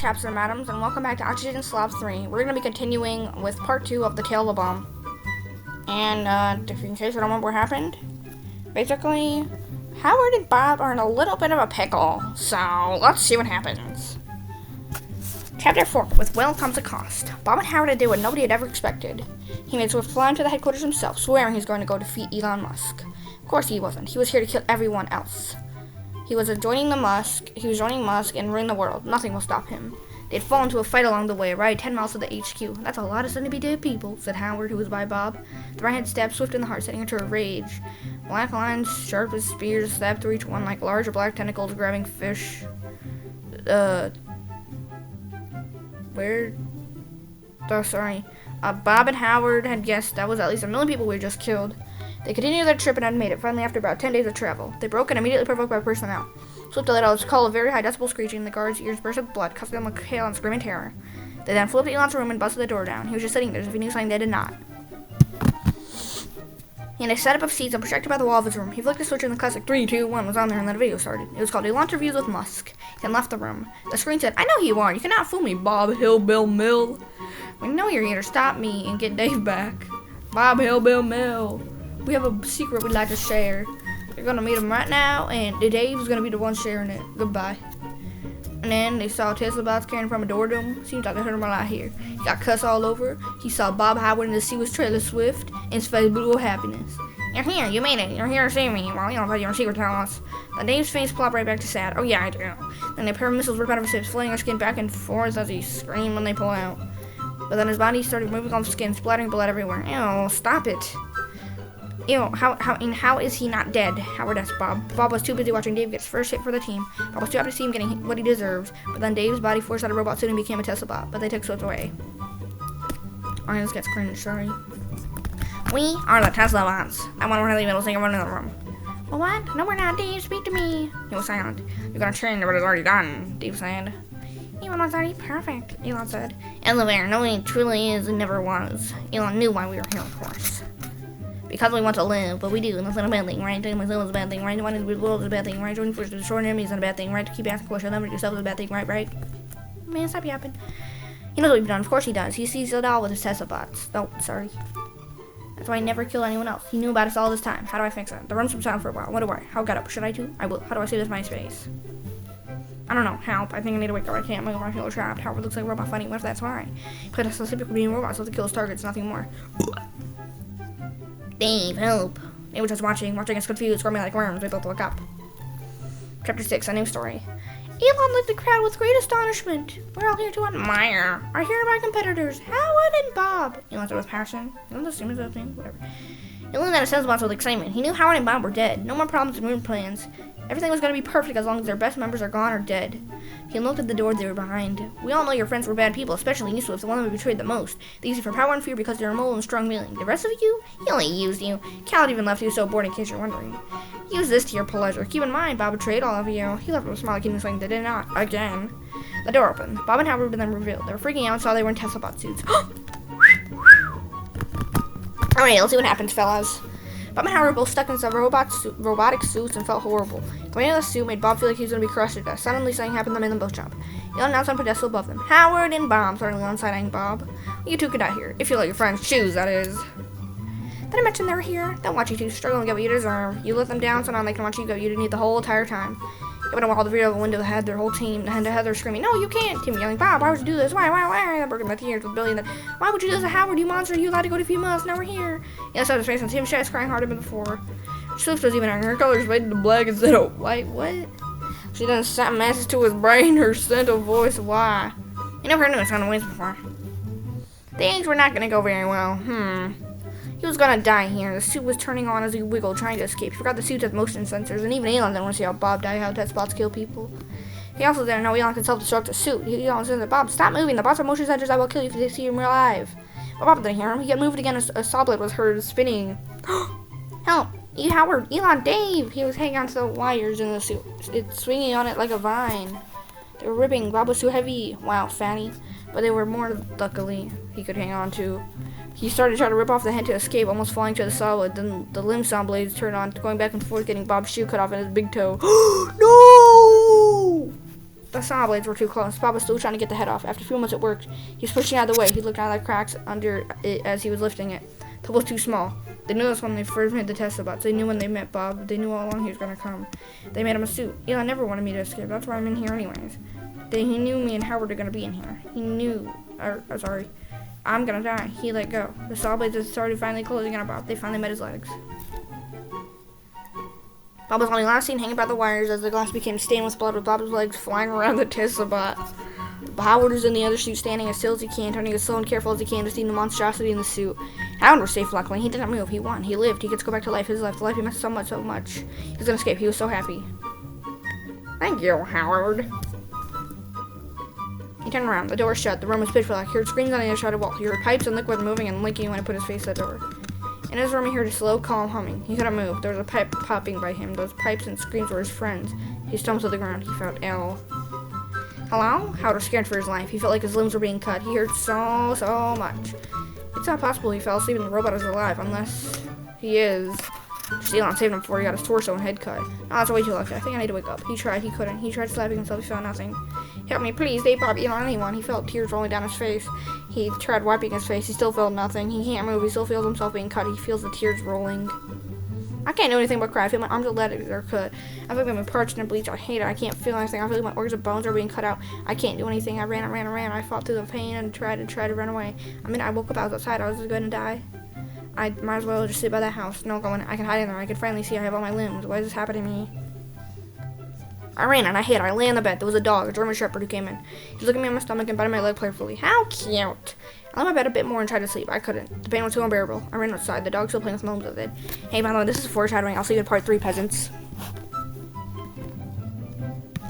chaps and madams, and welcome back to oxygenslob3. We're going to be continuing with part 2 of the Tale of the Bomb. And, in case you don't remember what happened, basically, Howard and Bob are in a little bit of a pickle, so let's see what happens. Chapter 4, with will comes a cost. Bob and Howard had did what nobody had ever expected. He made swift flying to the headquarters himself, swearing he was going to go defeat Elon Musk. Of course he wasn't. He was here to kill everyone else. He was joining Musk and ruin the world. Nothing will stop him. They'd fall into a fight along the way, right 10 miles to the HQ. That's a lot of suddenly dead people, said Howard, who was by Bob. The right hand stabbed Swift in the heart, setting her to a rage. Black lines, sharp as spears, stabbed through each one like large black tentacles grabbing fish. Bob and Howard had guessed that was at least 1 million people we had just killed. They continued their trip and had made it, finally after about 10 days of travel. They broke and immediately provoked by personnel. Swift let out a call of very high decibel screeching, the guards' ears burst with blood, cuffing them with hail and screaming terror. They then flew up to Elon's room and busted the door down. He was just sitting there as if he knew something they did not. He had a setup of seats and projected by the wall of his room. He flicked the switch and the classic 3, 2, 1 was on there and then the video started. It was called Elon Interviews with Musk. He then left the room. The screen said, "I know who you are. You cannot fool me, Bob Hillbill Mill. We know you're here to stop me and get Dave back. Bob Hillbill Mill. We have a secret we'd like to share. You're gonna meet him right now, and Dave's gonna be the one sharing it. Goodbye." And then they saw Tesla bots carrying from a door to him. Seems like they heard him right here. He got cussed all over. He saw Bob Howard in the sea with trailer Swift, and his face blew with happiness. "You're here, you made it. You're here to save me. Well, you don't have your secret, tell us." Then Dave's face plopped right back to sad. "Oh yeah, I do." Then a pair of missiles ripped out of his hips, flinging his skin back and forth as he screamed when they pulled out. But then his body started moving off his skin, splattering blood everywhere. "Ew, stop it. Ew, how is he not dead?" Howard asked Bob. Bob was too busy watching Dave get his first hit for the team. Bob was too happy to see him getting what he deserved. But then Dave's body forced out a robot suit and became a Tesla bot. But they took Swift away. Alright, this gets cringe, sorry. "We are the Tesla bots." That one really middle singer in the room. "Well, what? No, we're not, Dave. Speak to me." He was silent. "You're gonna change what is already done," Dave said. "Elon was already perfect," Elon said. "Elevator, no, he truly is and never was. Elon knew why we were here, of course. Because we want to live, but we do, and that's not a bad thing, right? Doing myself is a bad thing, right? Wanting to be the world is a bad thing, right? Joining forces to destroy enemies is a bad thing, right? To keep asking questions of yourself is a bad thing, right? Man, stop yapping. He knows what we've done. Of course he does. He sees it all with his Tesla bots. Oh, sorry. That's why he never killed anyone else. He knew about us all this time. How do I fix it? The room's been silent for a while. What do I? How got up? Should I too? I will. How do I save this MySpace? I don't know. Help. I think I need to wake up. I can't move. I feel trapped. Howard looks like a robot fighting. What if that's why? He played us specific for being robots so to kill his targets, nothing more. "Dave, help." They were just watching us confused, squirming like worms. We both woke up. Chapter 6, a new story. Elon lit the crowd with great astonishment. "We're all here to admire. Our my competitors, Howard and Bob." Elon said with passion. Elon just seems his name, whatever. Elon had a sense about with excitement. He knew Howard and Bob were dead. No more problems with moon plans. Everything was going to be perfect as long as their best members are gone or dead. He looked at the door they were behind. "We all know your friends were bad people, especially you, Swift, the one that we betrayed the most. They used you for power and fear because you're a mole and strong feeling. The rest of you, he only used you. Cal even left you so bored in case you're wondering. Use this to your pleasure. Keep in mind, Bob betrayed all of you. He left with a smile like he knew something they did not. Again." The door opened. Bob and Howard were then revealed. They were freaking out and saw they were in Tesla bot suits. Alright, let's see what happens, fellas. Bob and Howard were both stuck in some robotic suits and felt horrible. Going into the suit made Bob feel like he was going to be crushed to death. Suddenly, something happened to them in the boat jump. Elon announced on a pedestal above them. "Howard and Bob," suddenly on side-eyeing Bob. "You two could die here. If you let your friends choose, that is." "Did I mention they were here? They'll watch you two struggle and get what you deserve. You let them down, so now they can watch you go. You didn't need the whole entire time." But while the video of the window had their whole team, and Heather screaming, "No, you can't!" Tim yelling, "Bob, why would you do this? Why? That broke my tears with Billy. "Why would you do this to Howard, you monster? You allowed to go to a few miles, now we're here." Yes, I was face, and Tim Shat's crying harder than before. Swift was even angry. Her colors faded to black instead of white. What? She done sent messages to his brain, her scent of voice. Why? You never heard of this kind of voice before. Things were not gonna go very well. He was gonna die here. The suit was turning on as he wiggled, trying to escape. He forgot the suit has motion sensors, and even Elon didn't want to see how Bob died, how test bots kill people. He also didn't know Elon could self-destruct the suit. Elon said, "Bob, stop moving. The bots have motion sensors that will kill you if they see him alive." But Bob didn't hear him. He got moved again as a saw blade was heard spinning. "Help! Howard, Elon, Dave!" He was hanging onto the wires in the suit. It's swinging on it like a vine. They were ripping. Bob was too heavy. Wow, fatty. But they were more, luckily, he could hang on to. He started to try to rip off the head to escape, almost falling to the solid. Then the limb saw blades turned on, going back and forth, getting Bob's shoe cut off and his big toe. No! The saw blades were too close. Bob was still trying to get the head off. After a few moments, it worked. He was pushing out of the way. He looked out of the cracks under it as he was lifting it. The hole was too small. They knew this when they first made the Teslabots. They knew when they met Bob. They knew all along he was going to come. They made him a suit. Eli never wanted me to escape. That's why I'm in here anyways. He knew me and Howard are going to be in here. He knew. Sorry. I'm going to die. He let go. The saw blades had started finally closing in on Bob. They finally met his legs. Bob was only last seen hanging by the wires as the glass became stained with blood with Bob's legs flying around the Teslabot. Howard was in the other suit, standing as still as he can, turning as slow and careful as he can to see the monstrosity in the suit. Howard was safe, luckily. He didn't move. He won. He lived. He gets to go back to life. His life. The life he missed so much. He was gonna escape. He was so happy. Thank you, Howard. He turned around. The door was shut. The room was pitch black. He heard screams on the other side of the wall. He heard pipes and liquid moving and linking when he put his face to the door. In his room, he heard a slow, calm humming. He couldn't move. There was a pipe popping by him. Those pipes and screams were his friends. He stumbled to the ground. He felt ill. Hello? Howard was scared for his life. He felt like his limbs were being cut. He heard so much. It's not possible he fell asleep and the robot is alive, unless he is. Elon saved him before he got his torso and head cut. Oh, that's way too lucky. I think I need to wake up. He tried. He couldn't. He tried slapping himself. He felt nothing. Help me, please. They Bob Elon, anyone. He felt tears rolling down his face. He tried wiping his face. He still felt nothing. He can't move. He still feels himself being cut. He feels the tears rolling. I can't do anything but cry. I feel my arms are letting or cut. I feel like I'm parched and bleached. I hate it. I can't feel anything. I feel like my organs and bones are being cut out. I can't do anything. I ran. I fought through the pain and tried to run away. I woke up. I was outside. I was going to die. I might as well just sit by that house. No going. I can hide in there. I can finally see I have all my limbs. Why is this happening to me? I ran and I hid. I lay on the bed. There was a dog, a German Shepherd, who came in. He was looking at me on my stomach and biting my leg playfully. How cute! I lay my bed a bit more and tried to sleep. I couldn't. The pain was too unbearable. I ran outside. The dog still playing with my limbs of it. Hey, by the way, this is foreshadowing. I'll see you in part 3, peasants.